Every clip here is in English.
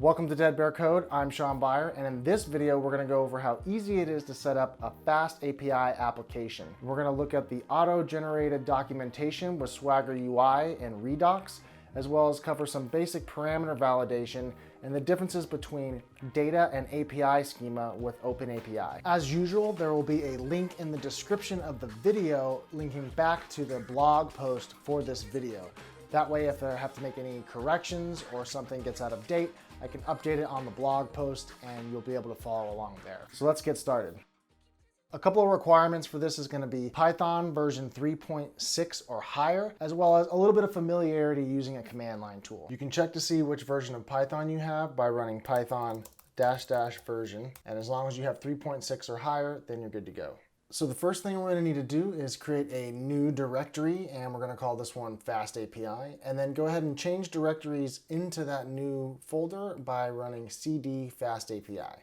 Welcome to DeadbearCode. I'm Sean Beyer, and in this video, we're going to go over how easy it is to set up a FastAPI application. We're going to look at the auto-generated documentation with Swagger UI and Redux, as well as cover some basic parameter validation and the differences between data and API schema with OpenAPI. As usual, there will be a link in the description of the video linking back to the blog post for this video. That way, if I have to make any corrections or something gets out of date, I can update it on the blog post and you'll be able to follow along there. So let's get started. A couple of requirements for this is going to be Python version 3.6 or higher, as well as a little bit of familiarity using a command line tool. You can check to see which version of Python you have by running Python -- version. And as long as you have 3.6 or higher, then you're good to go. So the first thing we're going to need to do is create a new directory, and we're going to call this one FastAPI, and then go ahead and change directories into that new folder by running cd FastAPI.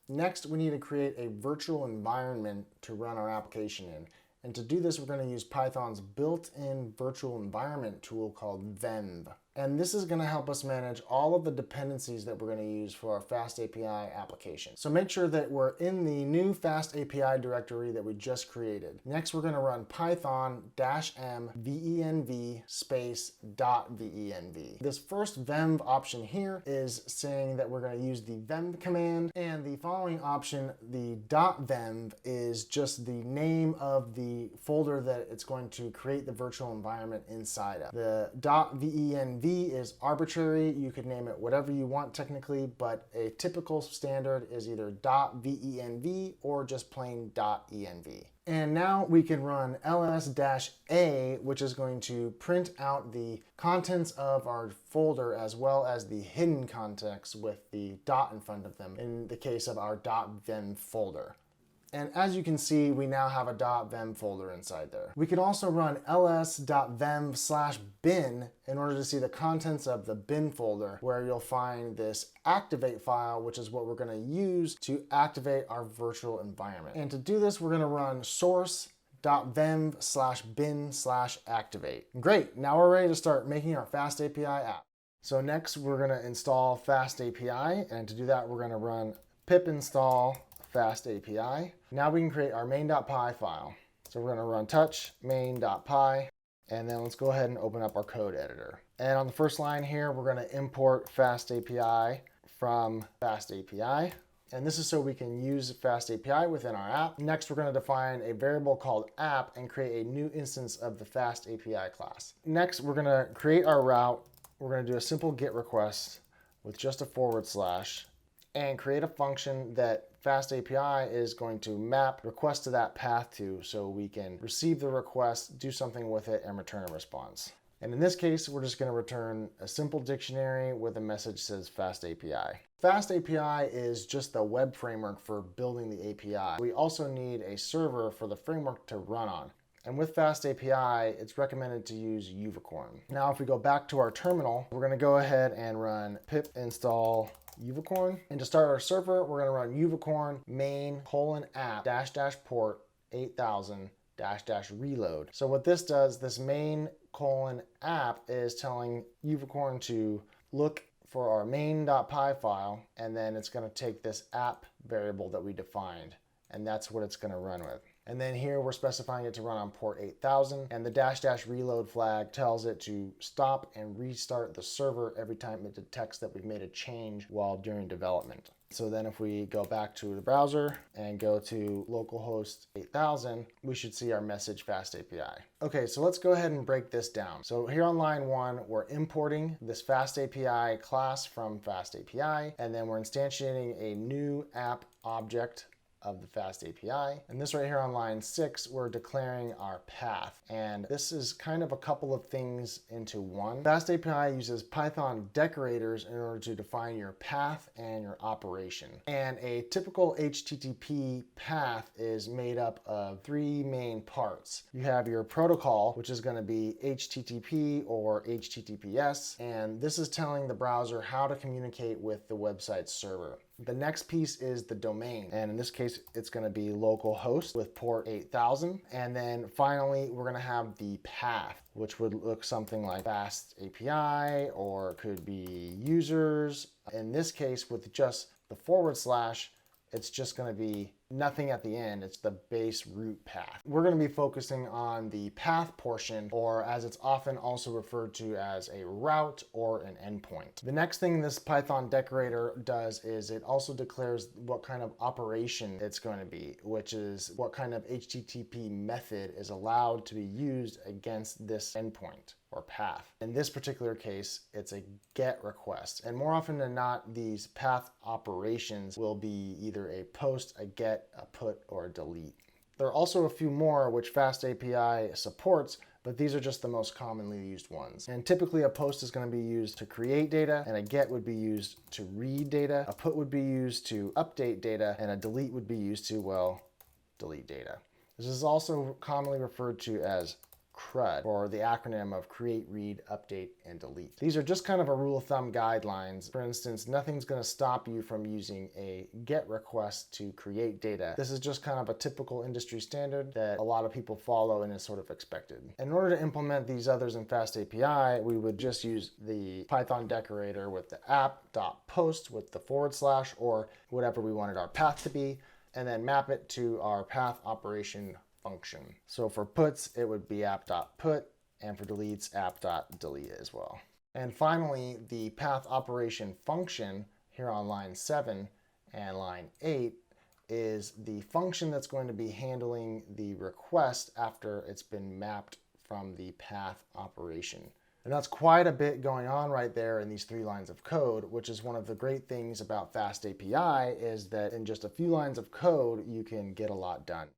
Next, we need to create a virtual environment to run our application in. And to do this, we're going to use Python's built-in virtual environment tool called venv. And this is going to help us manage all of the dependencies that we're going to use for our FastAPI application. So make sure that we're in the new FastAPI directory that we just created. Next, we're going to run python -m venv space .venv. This first venv option here is saying that we're going to use the venv command, and the following option, the .venv, is just the name of the folder that it's going to create the virtual environment inside of. The .venv is arbitrary. You could name it whatever you want technically, but a typical standard is either .venv or just plain .env. And now we can run ls-a, which is going to print out the contents of our folder as well as the hidden context with the dot in front of them in the case of our .venv folder. And as you can see, we now have a .venv folder inside there. We can also run ls.venv/bin in order to see the contents of the bin folder, where you'll find this activate file, which is what we're going to use to activate our virtual environment. And to do this, we're going to run source.venv/bin/activate. Great, now we're ready to start making our FastAPI app. So next, we're going to install FastAPI, and to do that, we're going to run pip install FastAPI. Now we can create our main.py file. So we're going to run touch main.py, and then let's go ahead and open up our code editor. And on the first line here, we're going to import FastAPI from FastAPI. And this is so we can use FastAPI within our app. Next, we're going to define a variable called app and create a new instance of the FastAPI class. Next, we're going to create our route. We're going to do a simple GET request with just a / and create a function that FastAPI is going to map request to that path to, so we can receive the request, do something with it, and return a response. And in this case, we're just going to return a simple dictionary with a message that says FastAPI. FastAPI is just the web framework for building the API. We also need a server for the framework to run on. And with FastAPI, it's recommended to use Uvicorn. Now, if we go back to our terminal, we're going to go ahead and run pip install Uvicorn. And to start our server, we're going to run Uvicorn main:app --port 8000 -- reload. So what this does, this main:\app is telling Uvicorn to look for our main.py file, and then it's going to take this app variable that we defined, and that's what it's going to run with. And then here we're specifying it to run on port 8000, and the -- reload flag tells it to stop and restart the server every time it detects that we've made a change while during development. So then if we go back to the browser and go to localhost 8000, we should see our message FastAPI. Okay, so let's go ahead and break this down. So here on line 1, we're importing this FastAPI class from FastAPI, and then we're instantiating a new app object of the FastAPI. And this right here on line 6, we're declaring our path. And this is kind of a couple of things into one. FastAPI uses Python decorators in order to define your path and your operation. And a typical HTTP path is made up of 3 main parts. You have your protocol, which is going to be HTTP or HTTPS, and this is telling the browser how to communicate with the website server. The next piece is the domain, and in this case it's going to be localhost with port 8000. And then finally we're going to have the path, which would look something like FastAPI, or could be users. In this case, with just the /, it's just going to be nothing at the end. It's the base root path. We're going to be focusing on the path portion, or as it's often also referred to as a route or an endpoint. The next thing this Python decorator does is it also declares what kind of operation it's going to be, which is what kind of HTTP method is allowed to be used against this endpoint or path. In this particular case, it's a GET request. And more often than not, these path operations will be either a post, a GET, a put, or a delete. There are also a few more which FastAPI supports, but these are just the most commonly used ones. And typically a post is going to be used to create data, and a GET would be used to read data, a put would be used to update data, and a delete would be used to, well, delete data. This is also commonly referred to as CRUD, or the acronym of create, read, update, and delete. These are just kind of a rule of thumb guidelines. For instance, nothing's going to stop you from using a GET request to create data. This is just kind of a typical industry standard that a lot of people follow and is sort of expected. In order to implement these others in FastAPI, we would just use the Python decorator with the app.post with the / or whatever we wanted our path to be, and then map it to our path operation function. So for puts, it would be app.put, and for deletes, app.delete as well. And finally, the path operation function here on line 7 and line 8 is the function that's going to be handling the request after it's been mapped from the path operation. And that's quite a bit going on right there in these 3 lines of code, which is one of the great things about FastAPI, is that in just a few lines of code, you can get a lot done.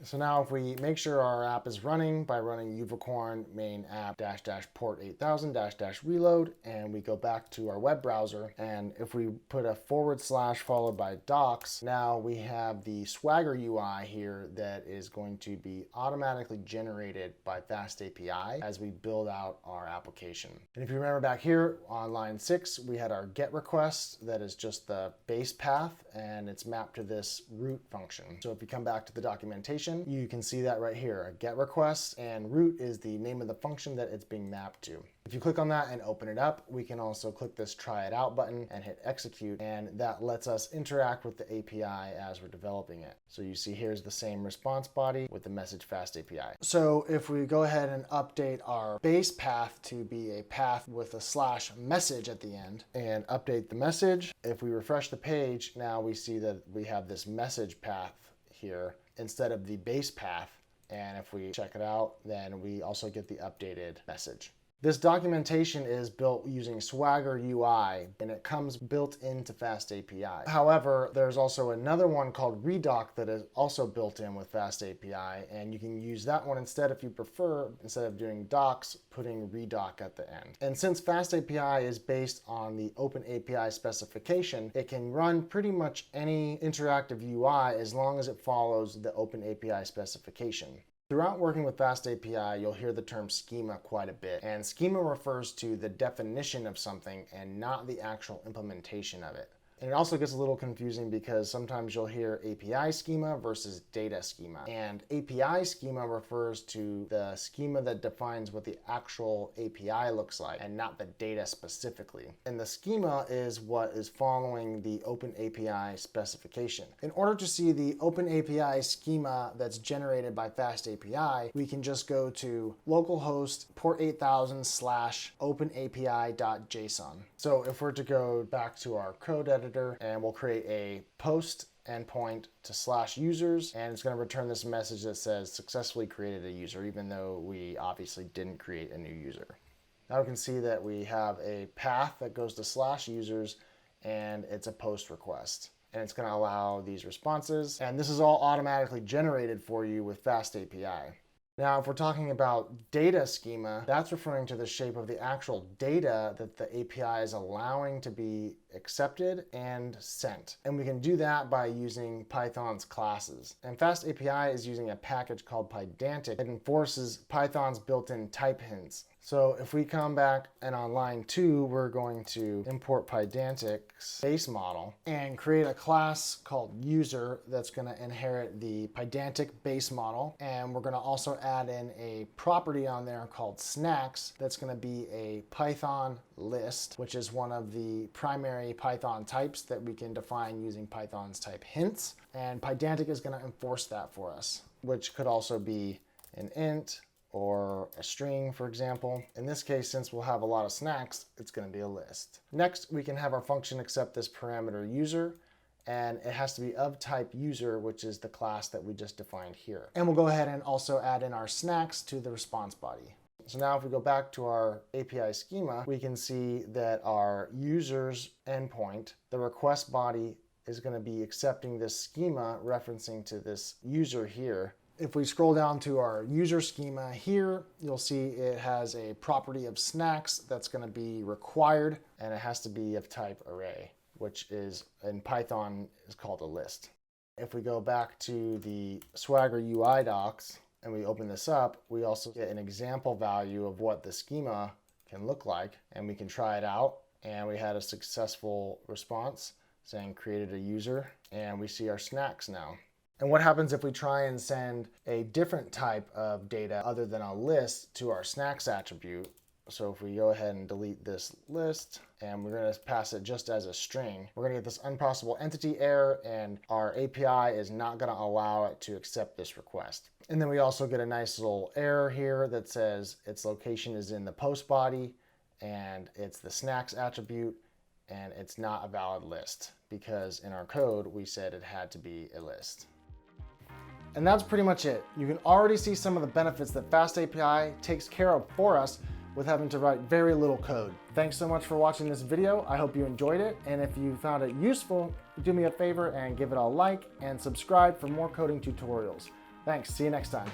So now if we make sure our app is running by running uvicorn main app -- port 8000 -- reload, and we go back to our web browser, and if we put a / followed by docs, now we have the Swagger UI here that is going to be automatically generated by FastAPI as we build out our application. And if you remember back here on line 6, we had our GET request that is just the base path, and it's mapped to this root function. So if you come back to the documentation, you can see that right here, a GET request, and root is the name of the function that it's being mapped to. If you click on that and open it up, we can also click this try it out button and hit execute, and that lets us interact with the API as we're developing it. So you see here's the same response body with the message FastAPI. So if we go ahead and update our base path to be a path with a /message at the end and update the message, if we refresh the page, now we see that we have this message path here instead of the base path. And if we check it out, then we also get the updated message. This documentation is built using Swagger UI, and it comes built into FastAPI. However, there's also another one called Redoc that is also built in with FastAPI, and you can use that one instead if you prefer, instead of doing docs, putting Redoc at the end. And since FastAPI is based on the OpenAPI specification, it can run pretty much any interactive UI as long as it follows the OpenAPI specification. Throughout working with FastAPI, you'll hear the term schema quite a bit, and schema refers to the definition of something and not the actual implementation of it. And it also gets a little confusing because sometimes you'll hear API schema versus data schema. And API schema refers to the schema that defines what the actual API looks like and not the data specifically. And the schema is what is following the OpenAPI specification. In order to see the OpenAPI schema that's generated by FastAPI, we can just go to localhost port 8000 / openapi.json. So if we're to go back to our code editor, and we'll create a post endpoint to /users, and it's going to return this message that says successfully created a user, even though we obviously didn't create a new user. Now we can see that we have a path that goes to /users, and it's a post request. And it's going to allow these responses, and this is all automatically generated for you with FastAPI. Now, if we're talking about data schema, that's referring to the shape of the actual data that the API is allowing to be accepted and sent. And we can do that by using Python's classes. And FastAPI is using a package called Pydantic that enforces Python's built-in type hints. So if we come back and on line 2, we're going to import Pydantic's base model and create a class called user that's going to inherit the Pydantic base model. And we're going to also add in a property on there called snacks that's going to be a Python list, which is one of the primary Python types that we can define using Python's type hints. And Pydantic is going to enforce that for us, which could also be an int or a string, for example. In this case, since we'll have a lot of snacks, it's going to be a list. Next, we can have our function accept this parameter user, and it has to be of type user, which is the class that we just defined here. And we'll go ahead and also add in our snacks to the response body. So now if we go back to our API schema, we can see that our user's endpoint, the request body, is going to be accepting this schema referencing to this user here. If we scroll down to our user schema here, you'll see it has a property of snacks that's going to be required, and it has to be of type array, which is in Python is called a list. If we go back to the Swagger UI docs and we open this up, we also get an example value of what the schema can look like, and we can try it out. And we had a successful response saying created a user, and we see our snacks now. And what happens if we try and send a different type of data other than a list to our snacks attribute? So if we go ahead and delete this list and we're going to pass it just as a string, we're going to get this unprocessable entity error, and our API is not going to allow it to accept this request. And then we also get a nice little error here that says its location is in the post body and it's the snacks attribute, and it's not a valid list because in our code we said it had to be a list. And that's pretty much it. You can already see some of the benefits that FastAPI takes care of for us with having to write very little code. Thanks so much for watching this video. I hope you enjoyed it. And if you found it useful, do me a favor and give it a like and subscribe for more coding tutorials. Thanks, see you next time.